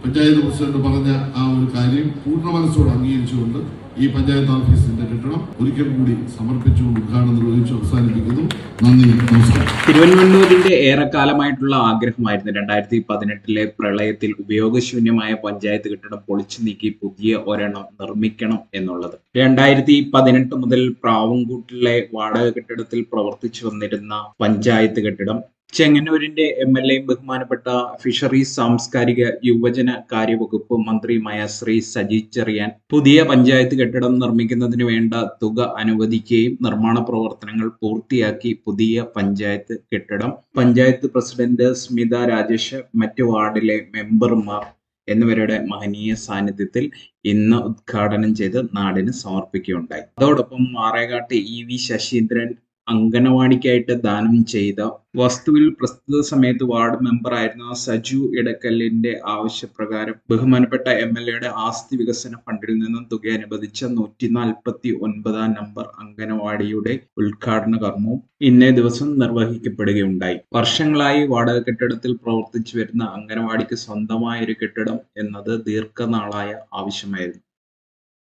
Panchayat president പറഞ്ഞ ആ ഒരു കാര്യം പൂർണ്ണ മനസ്സോട് അംഗീകരിച്ചുകൊണ്ട് ഈ പഞ്ചായത്ത് ഓഫീസിന്റെ കെട്ടിടം ഒരിക്കൽ കൂടി സമർപ്പിച്ചുകൊണ്ട് ഉദ്ഘാടനം നിർവഹിച്ച് അവസാനിപ്പിക്കുന്നു. നന്ദി, നമസ്കാരം. തിരുവനന്തപുരത്തിന്റെ ഏറെക്കാലമായിട്ടുള്ള ആഗ്രഹമായിരുന്നു 2018 പ്രളയത്തിൽ ഉപയോഗശൂന്യമായ പഞ്ചായത്ത് കെട്ടിടം പൊളിച്ചു നീക്കി പുതിയ ഒരെണ്ണം നിർമ്മിക്കണം എന്നുള്ളത്. 2018 മുതൽ പ്രാവൻകൂട്ടിലെ വാടക കെട്ടിടത്തിൽ പ്രവർത്തിച്ചു വന്നിരുന്ന പഞ്ചായത്ത് കെട്ടിടം ചെങ്ങന്നൂരിന്റെ MLA ബഹുമാനപ്പെട്ട ഫിഷറീസ് സാംസ്കാരിക യുവജന കാര്യവകുപ്പ് മന്ത്രിയുമായ ശ്രീ സജി ചെറിയാൻ പുതിയ പഞ്ചായത്ത് കെട്ടിടം നിർമ്മിക്കുന്നതിന് വേണ്ട തുക അനുവദിക്കുകയും നിർമ്മാണ പ്രവർത്തനങ്ങൾ പൂർത്തിയാക്കി പുതിയ പഞ്ചായത്ത് കെട്ടിടം പഞ്ചായത്ത് പ്രസിഡന്റ് സ്മിത രാജേഷ്, മറ്റു വാർഡിലെ മെമ്പർമാർ എന്നിവരുടെ മഹനീയ സാന്നിധ്യത്തിൽ ഇന്ന് ഉദ്ഘാടനം ചെയ്ത് നാടിന് സമർപ്പിക്കുകയുണ്ടായി. അതോടൊപ്പം മാറേകാട്ട് EV ശശീന്ദ്രൻ അംഗനവാടിക്കായിട്ട് ദാനം ചെയ്ത വസ്തുവിൽ പ്രസ്തുത സമയത്ത് വാർഡ് മെമ്പർ ആയിരുന്ന സജു ഇടക്കല്ലിന്റെ ആവശ്യപ്രകാരം ബഹുമാനപ്പെട്ട MLAയുടെ ആസ്തി വികസന ഫണ്ടിൽ നിന്നും തുക അനുവദിച്ച 149 നമ്പർ അംഗനവാടിയുടെ ഉദ്ഘാടന കർമ്മവും ഇന്നേ ദിവസം നിർവഹിക്കപ്പെടുകയുണ്ടായി. വർഷങ്ങളായി വാടക കെട്ടിടത്തിൽ പ്രവർത്തിച്ചു വരുന്ന അംഗനവാടിക്ക് സ്വന്തമായ ഒരു കെട്ടിടം എന്നത് ദീർഘനാളായ ആവശ്യമായിരുന്നു.